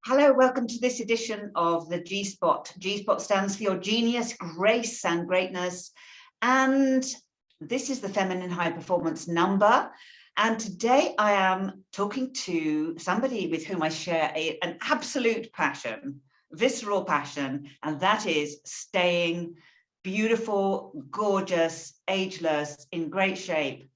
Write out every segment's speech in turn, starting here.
Hello, welcome to this edition of the G-Spot. G-Spot stands for your genius, grace and greatness. And this is the Feminine High Performance number. And today I am talking to somebody with whom I share an absolute passion, visceral passion, and that is staying beautiful, gorgeous, ageless, in great shape,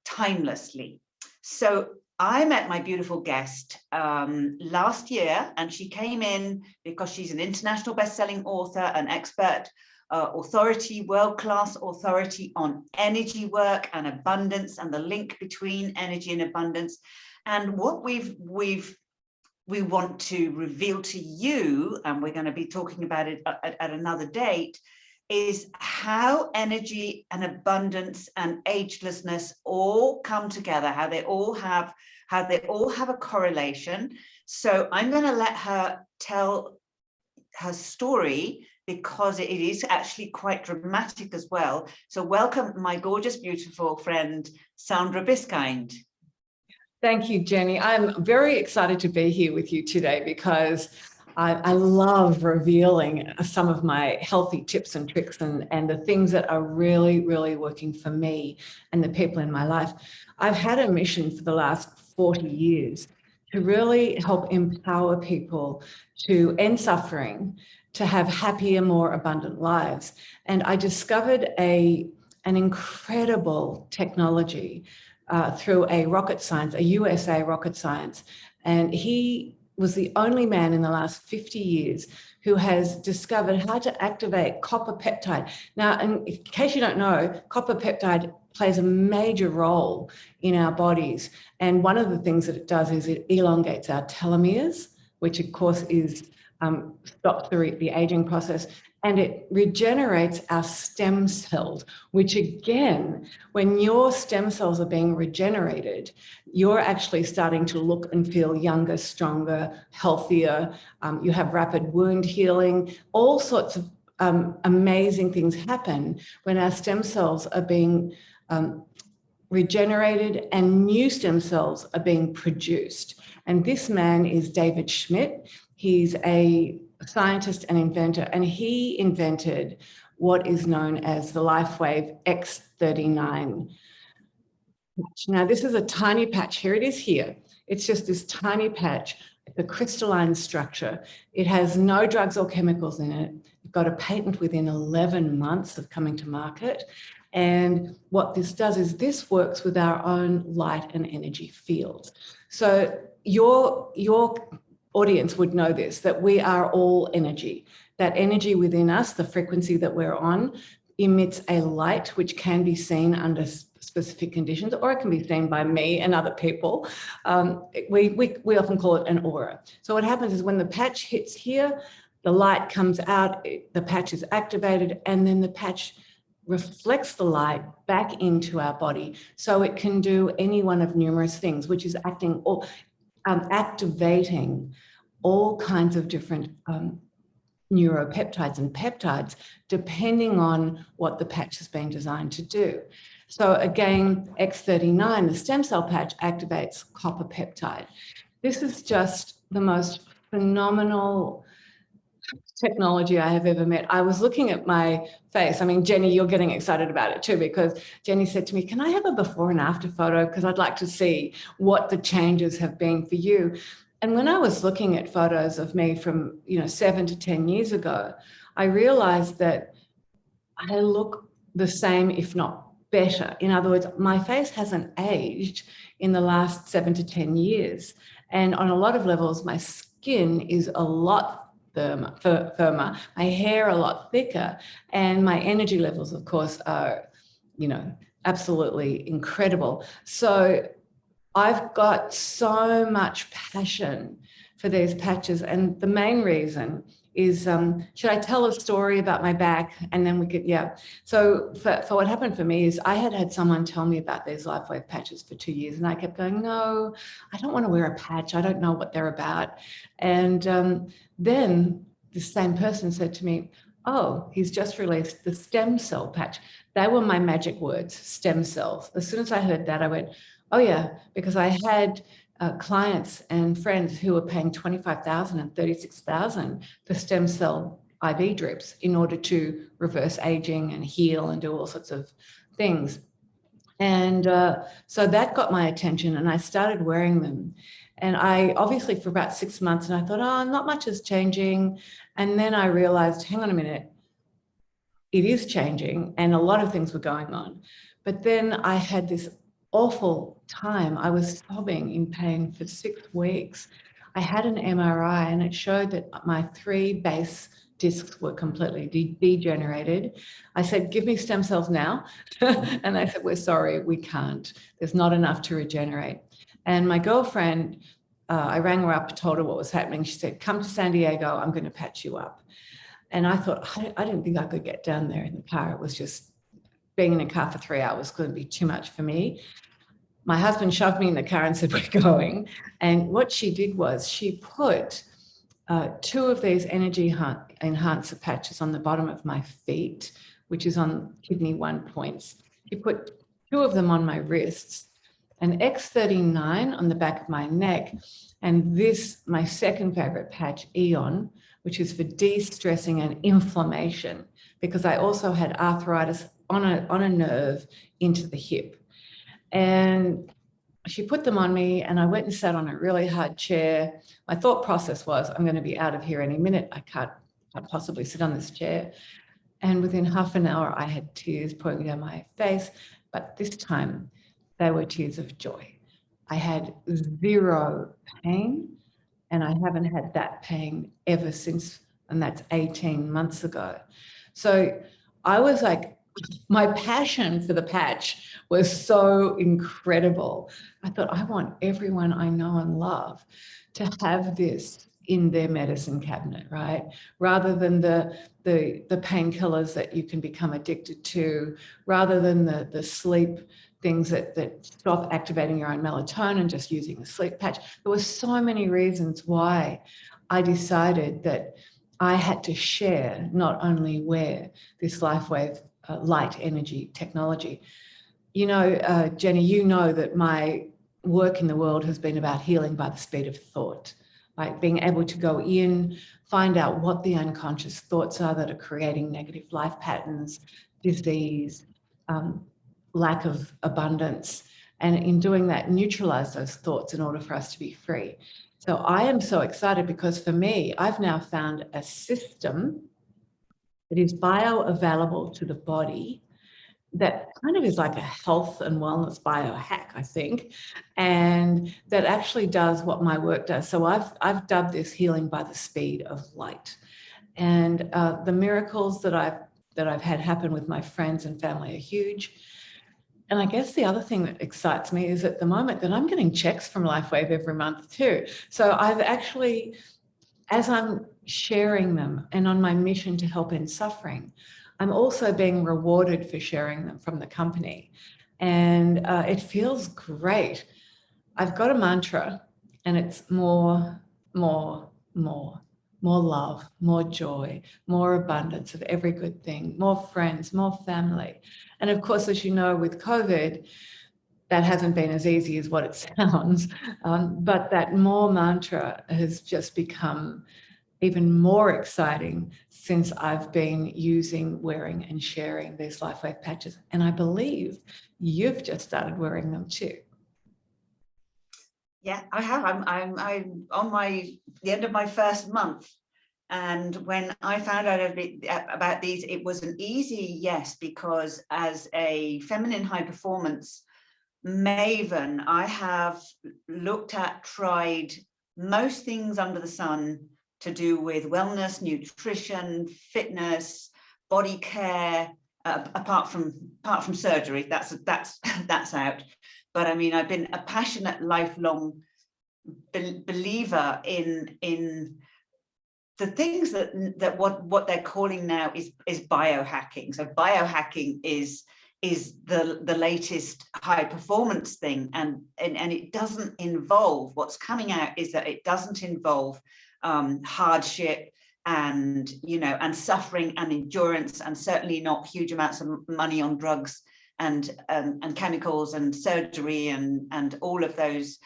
timelessly. So I met my beautiful guest last year, and she came in because she's an international best-selling author, an expert authority, world-class authority on energy work and abundance and the link between energy and abundance. And what we want to reveal to you, and we're going to be talking about it at another date, is how energy and abundance and agelessness all come together, how they all have a correlation. So I'm going to let her tell her story because it is actually quite dramatic as well. So welcome my gorgeous, beautiful friend, Sandra Biskind. Thank you, Jenny. I'm very excited to be here with you today because I love revealing some of my healthy tips and tricks and the things that are really, really working for me and the people in my life. I've had a mission for the last 40 years to really help empower people to end suffering, to have happier, more abundant lives. And I discovered an incredible technology through a rocket science, a USA rocket science. And he was the only man in the last 50 years who has discovered how to activate copper peptide. Now, in case you don't know, copper peptide plays a major role in our bodies. And one of the things that it does is it elongates our telomeres, which of course is stops the aging process, and it regenerates our stem cells, which again, when your stem cells are being regenerated, you're actually starting to look and feel younger, stronger, healthier. You have rapid wound healing, all sorts of amazing things happen when our stem cells are being regenerated and new stem cells are being produced. And this man is David Schmidt. He's a scientist and inventor, and he invented what is known as the LifeWave X39 patch. Now, this is a tiny patch. Here it is here. It's just this tiny patch. It's a crystalline structure. It has no drugs or chemicals in it. It got a patent within 11 months of coming to market. And what this does is this works with our own light and energy fields. So your audience would know this, that we are all energy. That energy within us, the frequency that we're on, emits a light which can be seen under specific conditions, or it can be seen by me and other people. We often call it an aura. So what happens is when the patch hits here, the light comes out, the patch is activated, and then the patch reflects the light back into our body. So it can do any one of numerous things, which is activating all kinds of different neuropeptides and peptides, depending on what the patch has been designed to do. So again, X39, the stem cell patch, activates copper peptide. This is just the most phenomenal technology I have ever met. I was looking at my face. I mean, Jenny, you're getting excited about it too, because Jenny said to me, can I have a before and after photo? Because I'd like to see what the changes have been for you. And when I was looking at photos of me from, 7 to 10 years ago, I realized that I look the same, if not better. In other words, my face hasn't aged in the last 7 to 10 years. And on a lot of levels, my skin is a lot firmer, my hair a lot thicker, and my energy levels, of course, are, absolutely incredible. So I've got so much passion for these patches, and the main reason is, should I tell a story about my back? And then we could, yeah. So for what happened for me is I had someone tell me about these LifeWave patches for 2 years, and I kept going, no, I don't want to wear a patch. I don't know what they're about. And then the same person said to me, oh, he's just released the stem cell patch. They were my magic words, stem cells. As soon as I heard that, I went, oh yeah, because I had clients and friends who were paying $25,000 and $36,000 for stem cell IV drips in order to reverse aging and heal and do all sorts of things. And so that got my attention, and I started wearing them. And I obviously for about 6 months, and I thought, oh, not much is changing. And then I realized, hang on a minute, it is changing, and a lot of things were going on. But then I had this awful time. I was sobbing in pain for 6 weeks. I had an MRI, and it showed that my 3 base discs were completely degenerated. I said, give me stem cells now. And they said, we're sorry, we can't. There's not enough to regenerate. And my girlfriend, I rang her up, told her what was happening. She said, come to San Diego, I'm going to patch you up. And I thought, I didn't think I could get down there in the car. It was just, being in a car for 3 hours was going to be too much for me. My husband shoved me in the car and said, we're going. And what she did was she put 2 of these energy enhancer patches on the bottom of my feet, which is on kidney 1 points. She put 2 of them on my wrists, an X39 on the back of my neck, and this, my second favorite patch, Eon, which is for de-stressing and inflammation, because I also had arthritis on a nerve into the hip. And she put them on me, and I went and sat on a really hard chair. My thought process was, I'm going to be out of here any minute. I can't possibly sit on this chair. And within half an hour, I had tears pouring down my face, but this time they were tears of joy. I had 0 pain, and I haven't had that pain ever since, and that's 18 months ago. So I was like, my passion for the patch was so incredible. I thought, I want everyone I know and love to have this in their medicine cabinet, right? Rather than the painkillers that you can become addicted to, rather than the sleep things that stop activating your own melatonin, just using a sleep patch. There were so many reasons why I decided that I had to share, not only wear, this LifeWave light energy technology. You know, Jenny, you know that my work in the world has been about healing by the speed of thought, like being able to go in, find out what the unconscious thoughts are that are creating negative life patterns, disease, lack of abundance, and in doing that, neutralize those thoughts in order for us to be free. So I am so excited because for me, I've now found a system that is bioavailable to the body that kind of is like a health and wellness biohack, I think, and that actually does what my work does. So I've dubbed this healing by the speed of light. And the miracles that I've had happen with my friends and family are huge. And I guess the other thing that excites me is at the moment that I'm getting checks from LifeWave every month too. So I've actually, as I'm sharing them and on my mission to help end suffering, I'm also being rewarded for sharing them from the company. And it feels great. I've got a mantra, and it's more love, more joy, more abundance of every good thing, more friends, more family. And of course, as you know, with COVID, that hasn't been as easy as what it sounds, but that more mantra has just become even more exciting since I've been using, wearing and sharing these LifeWave patches. And I believe you've just started wearing them too. Yeah, I have. I'm on the end of my first month. And when I found out about these, it was an easy yes, because as a feminine high performance maven, I have looked at, tried most things under the sun to do with wellness, nutrition, fitness, body care, apart from surgery. That's out. But I mean, I've been a passionate, lifelong believer in the things that what they're calling now is biohacking. So biohacking is the latest high performance thing, and it doesn't involve, what's coming out is that it doesn't involve hardship and and suffering and endurance, and certainly not huge amounts of money on drugs and chemicals and surgery and all of those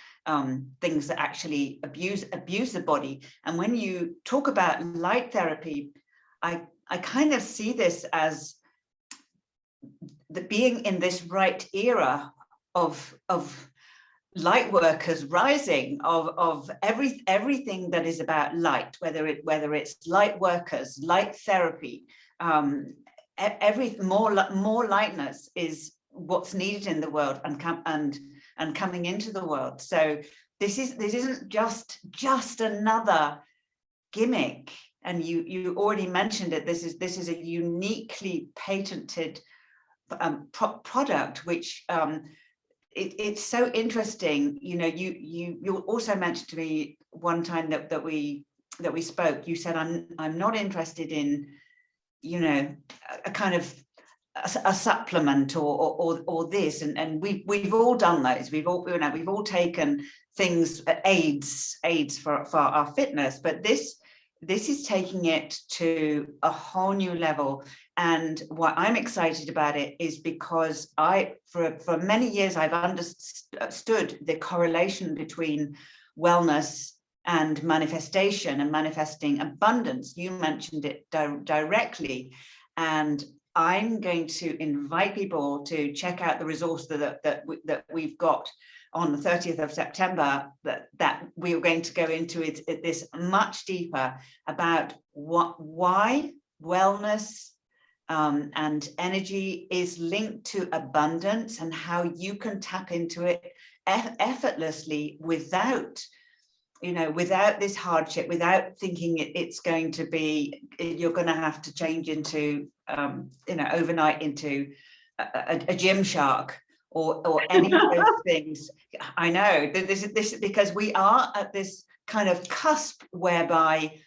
things that actually abuse the body. And when you talk about light therapy, I kind of see this as the being in this right era of light workers rising, of everything that is about light, whether it's light workers, light therapy, more lightness is what's needed in the world and coming into the world. So this isn't just another gimmick. And you already mentioned it. This is a uniquely patented product, which it's so interesting. You know, you also mentioned to me one time that we spoke. You said, I'm not interested in, you know, a kind of a supplement or this, and we've all done those. We've all taken things, aids for our fitness, but this is taking it to a whole new level. And what I'm excited about it is because for many years, I've understood the correlation between wellness and manifestation and manifesting abundance. You mentioned it directly. And I'm going to invite people to check out the resource that we've got on the 30th of September, that we are going to go into this much deeper about why wellness and energy is linked to abundance, and how you can tap into it effortlessly without this hardship, without thinking it's going to be, you're going to have to change into overnight into a gym shark or any of those things. I know this because we are at this kind of cusp whereby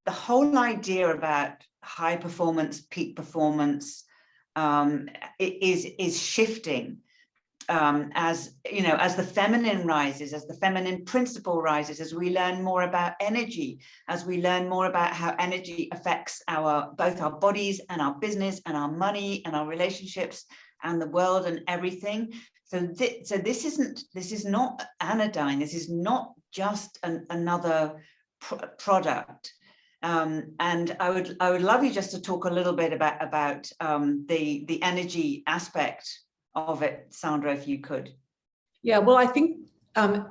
the whole idea about high performance, peak performance is shifting. As you know, as the feminine rises, as the feminine principle rises, as we learn more about energy, as we learn more about how energy affects both our bodies and our business and our money and our relationships and the world and everything. So this is not anodyne. This is not just another product. And I would love you just to talk a little bit about the energy aspect of it, Sandra, if you could. Yeah, well, I think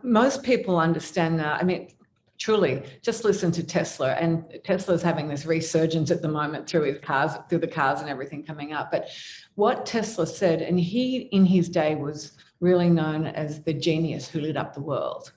most people understand now. I mean, truly, just listen to Tesla, and Tesla's having this resurgence at the moment through the cars and everything coming up. But what Tesla said, and he in his day was really known as the genius who lit up the world.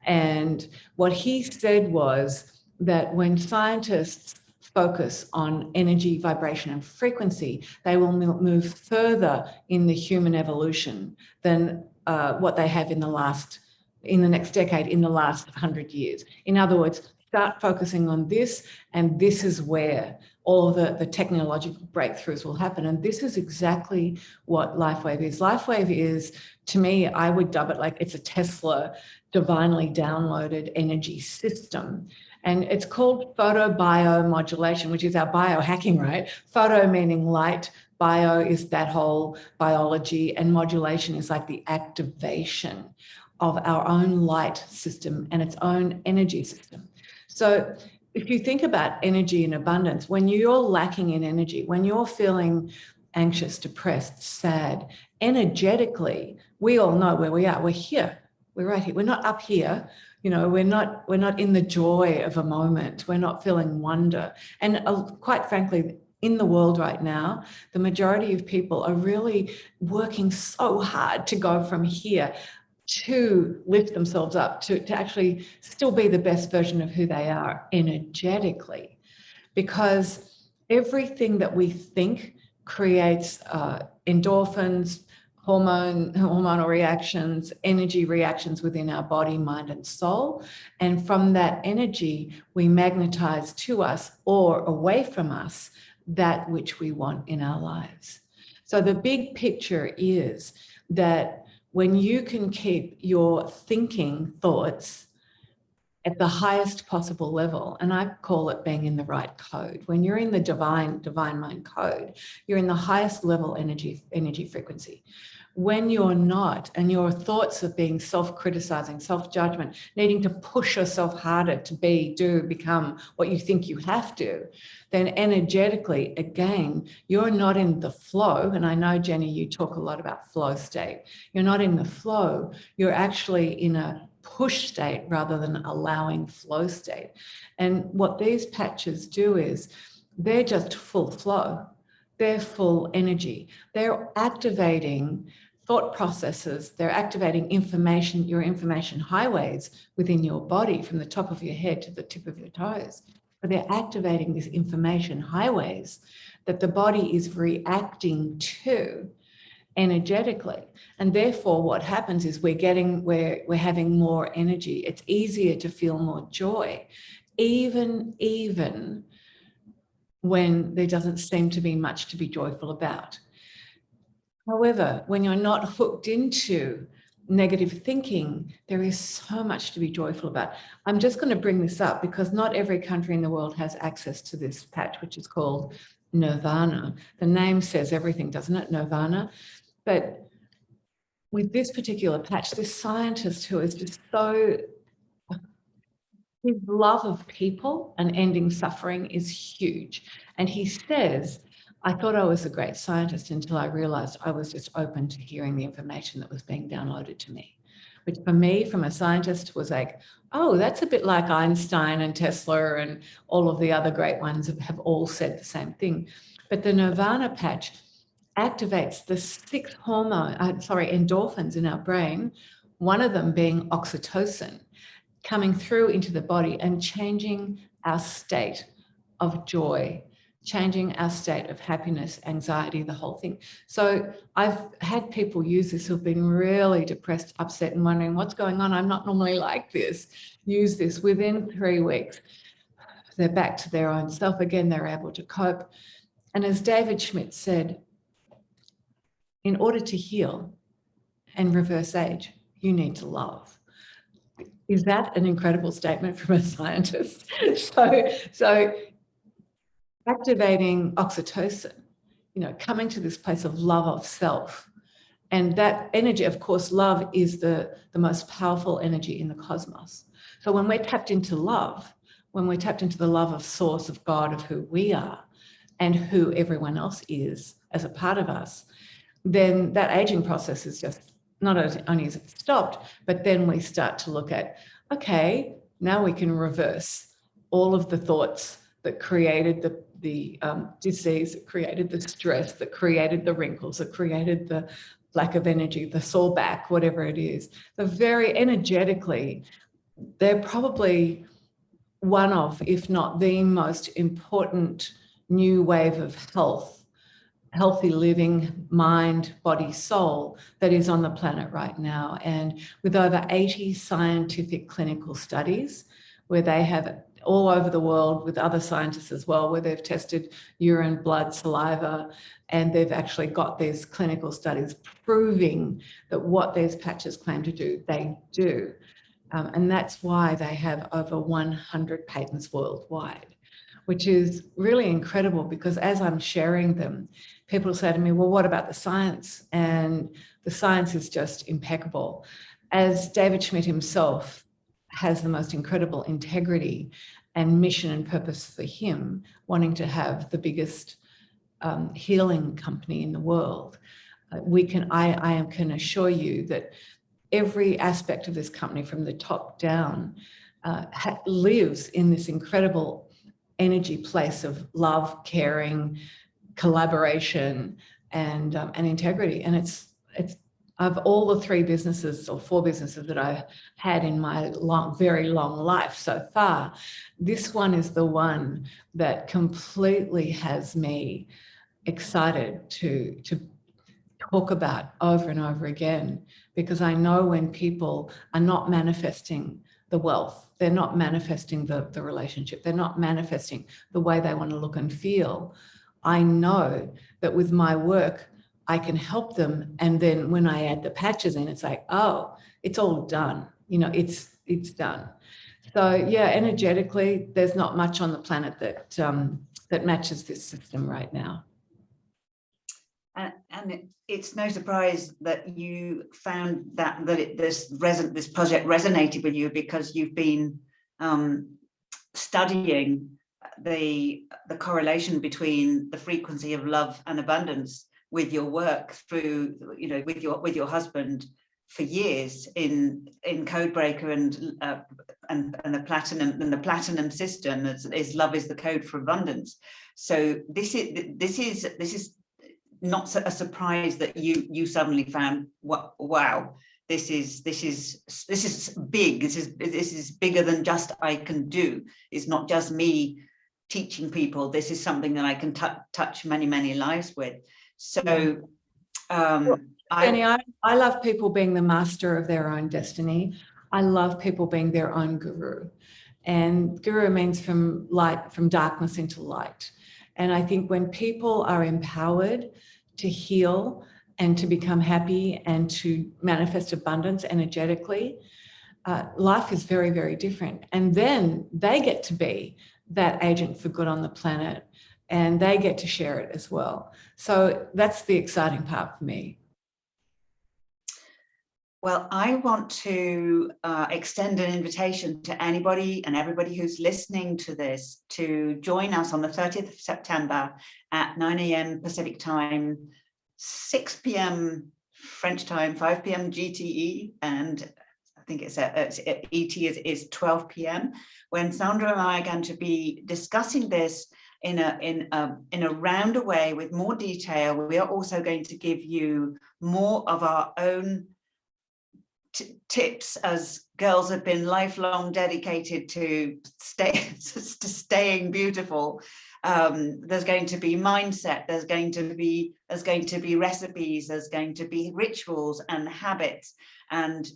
And what he said was that when scientists focus on energy, vibration, and frequency, they will move further in the human evolution than what they have in the next decade, in the last 100 years. In other words, start focusing on this, and this is where all of the technological breakthroughs will happen. And this is exactly what LifeWave is. LifeWave is, to me, I would dub it like it's a Tesla divinely downloaded energy system. And it's called photobiomodulation, which is our biohacking, right? Photo meaning light, bio is that whole biology, and modulation is like the activation of our own light system and its own energy system. So if you think about energy and abundance, when you're lacking in energy, when you're feeling anxious, depressed, sad, energetically, we all know where we are. We're here. We're right here. We're not up here. You know, we're not in the joy of a moment. We're not feeling wonder. And quite frankly, in the world right now, the majority of people are really working so hard to go from here to lift themselves up, to actually still be the best version of who they are energetically. Because everything that we think creates endorphins, hormonal reactions, energy reactions within our body, mind, and soul. And from that energy, we magnetize to us or away from us that which we want in our lives. So the big picture is that when you can keep your thinking thoughts at the highest possible level, and I call it being in the right code. When you're in the divine mind code, you're in the highest level energy frequency. When you're not, and your thoughts of being self-criticizing, self-judgment, needing to push yourself harder to be, do, become what you think you have to, then energetically, again, you're not in the flow. And I know, Jenny, you talk a lot about flow state. You're not in the flow. You're actually in a push state rather than allowing flow state. And what these patches do is they're just full flow. They're full energy. They're activating thought processes. They're activating information, your information highways within your body from the top of your head to the tip of your toes. But they're activating these information highways that the body is reacting to energetically. And therefore what happens is we're having more energy. It's easier to feel more joy, even when there doesn't seem to be much to be joyful about. However, when you're not hooked into negative thinking, there is so much to be joyful about. I'm just going to bring this up because not every country in the world has access to this patch, which is called Nirvana. The name says everything, doesn't it? Nirvana. But with this particular patch, this scientist who is just so, his love of people and ending suffering is huge. And he says, I thought I was a great scientist until I realized I was just open to hearing the information that was being downloaded to me, which for me, from a scientist, was like, oh, that's a bit like Einstein and Tesla and all of the other great ones have all said the same thing. But the Nirvana patch activates the 6 endorphins in our brain, one of them being oxytocin, coming through into the body and changing our state of joy, changing our state of happiness, anxiety, the whole thing. So I've had people use this who've been really depressed, upset, and wondering what's going on. I'm not normally like this. Use this within 3 weeks. They're back to their own self again. They're able to cope. And as David Schmidt said, in order to heal and reverse age, you need to love. Is that an incredible statement from a scientist? So activating oxytocin, coming to this place of love of self. And that energy, of course, love is the most powerful energy in the cosmos. So when we're tapped into love, when we're tapped into the love of source, of God, of who we are and who everyone else is as a part of us, then that aging process is just not only is it stopped, but then we start to look at, okay, now we can reverse all of the thoughts that created the disease, that created the stress, that created the wrinkles, that created the lack of energy, the sore back, whatever it is. The very energetically, they're probably one of, if not the most important new wave of healthy living, mind, body, soul that is on the planet right now. And with over 80 scientific clinical studies where they have all over the world with other scientists as well, where they've tested urine, blood, saliva, and they've actually got these clinical studies proving that what these patches claim to do, they do. And that's why they have over 100 patents worldwide, which is really incredible because as I'm sharing them, people say to me, well, what about the science? And the science is just impeccable. As David Schmidt himself has the most incredible integrity and mission and purpose for him, wanting to have the biggest healing company in the world, I can assure you that every aspect of this company from the top down lives in this incredible energy place of love, caring, collaboration, and integrity. And it's of all the 3 businesses or 4 businesses that I had in my very long life so far, this one is the one that completely has me excited to talk about over and over again, because I know when people are not manifesting the wealth, they're not manifesting the relationship, they're not manifesting the way they want to look and feel, I know that with my work, I can help them. And then when I add the patches in, it's like, oh, it's all done. It's done. So yeah, energetically, there's not much on the planet that matches this system right now. it's no surprise that you found that this project resonated with you, because you've been studying the correlation between the frequency of love and abundance with your work through, with your husband for years in Codebreaker and the platinum system is love is the code for abundance. So this is not a surprise that you suddenly found, wow, this is big. This is bigger than just I can do. It's not just me teaching people. This is something that I can touch many lives with. So Jenny, I love people being the master of their own destiny. I love people being their own guru. And guru means from darkness into light. And I think when people are empowered to heal and to become happy and to manifest abundance energetically, life is very, very different. And then they get to be that agent for good on the planet, and they get to share it as well. So that's the exciting part for me. Well, I want to extend an invitation to anybody and everybody who's listening to this to join us on the 30th of September at 9 a.m. Pacific time, 6 p.m. French time, 5 p.m. GTE, and I think it's ET is 12 p.m. when Sandra and I are going to be discussing this in a rounder way with more detail. We are also going to give you more of our own tips, as girls have been lifelong dedicated to staying beautiful. There's going to be mindset, there's going to be recipes, there's going to be rituals and habits, and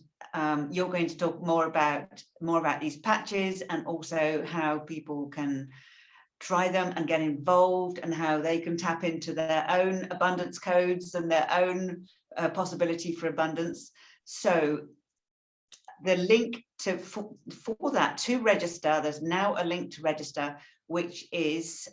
you're going to talk more about these patches, and also how people can try them and get involved, and how they can tap into their own abundance codes and their own possibility for abundance. So the link for that to register, there's now a link to register, which is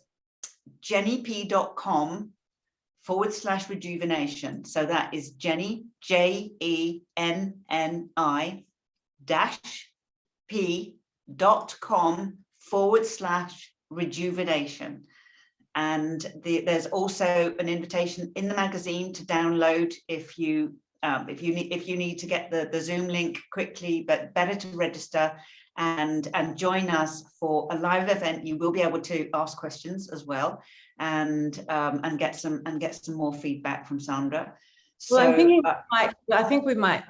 jennyp.com/rejuvenation. So that is Jenny, JENNI-p.com/rejuvenation. And there's also an invitation in the magazine to download if you need to get the Zoom link quickly, but better to register and join us for a live event. You will be able to ask questions as well, and get some more feedback from Sandra. So I think we might.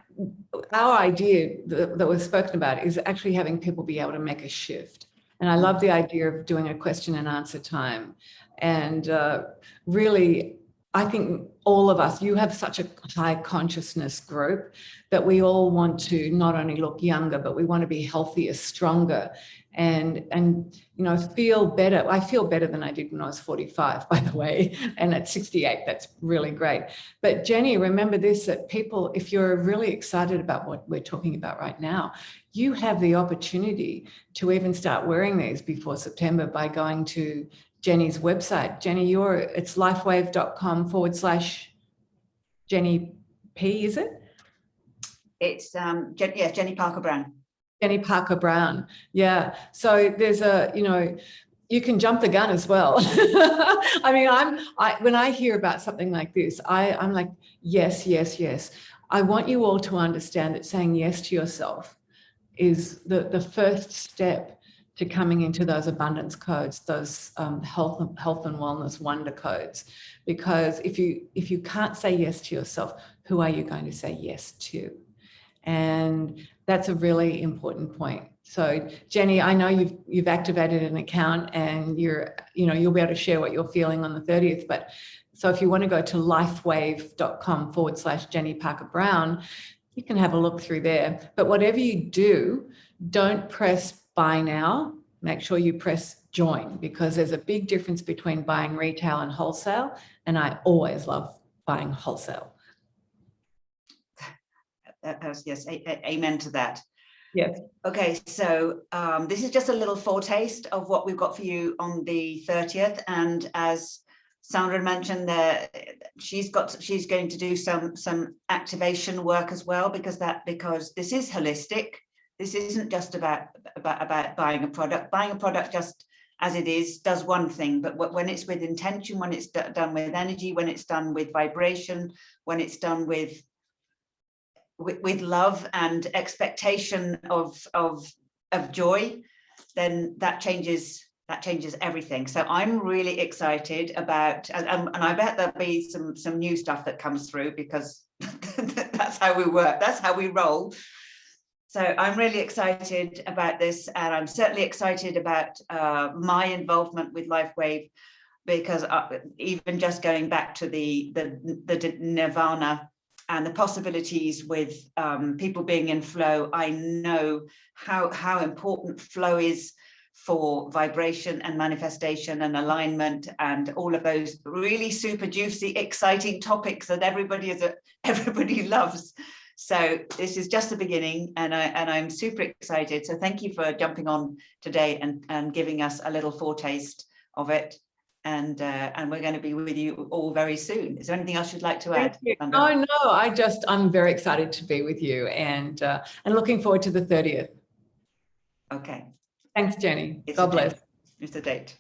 Our idea that was spoken about is actually having people be able to make a shift. And I love the idea of doing a question and answer time. And really, I think all of us, you have such a high consciousness group that we all want to not only look younger, but we want to be healthier, stronger, and feel better. I feel better than I did when I was 45, by the way, and at 68, that's really great. But Jenny, remember this, that people, if you're really excited about what we're talking about right now, you have the opportunity to even start wearing these before September by going to Jenny's website. Jenny, it's lifewave.com/Jenny P, is it? It's Jenny Parker Brown. Jenny Parker Brown. Yeah. So there's you can jump the gun as well. I mean, when I hear about something like this, I'm like, yes, yes, yes. I want you all to understand that saying yes to yourself is the first step to coming into those abundance codes, those health and wellness wonder codes. Because if you can't say yes to yourself, who are you going to say yes to? And that's a really important point. So Jenny, I know you've activated an account, and you'll be able to share what you're feeling on the 30th. But so if you want to go to lifewave.com/Jenny Parker Brown, you can have a look through there. But whatever you do, don't press buy now. Make sure you press join, because there's a big difference between buying retail and wholesale. And I always love buying wholesale. Yes, amen to that. Yes. Okay, so this is just a little foretaste of what we've got for you on the 30th. And as Sandra mentioned that she's going to do some activation work as well, because this is holistic. This isn't just about buying a product. Buying a product just as it is does one thing, but when it's with intention, when it's done with energy, when it's done with vibration, when it's done with love and expectation of joy, then that changes everything. So I'm really excited about, and I bet there'll be some new stuff that comes through, because that's how we work, that's how we roll. So I'm really excited about this, and I'm certainly excited about my involvement with LifeWave, because even just going back to the nirvana and the possibilities with people being in flow, I know how important flow is for vibration and manifestation and alignment and all of those really super juicy, exciting topics that everybody loves. So this is just the beginning, and I'm super excited. So thank you for jumping on today and giving us a little foretaste of it. And we're going to be with you all very soon. Is there anything else you'd like to add? No, I'm very excited to be with you, and looking forward to the 30th. Okay. Thanks, Jenny. It's God bless. It's a date.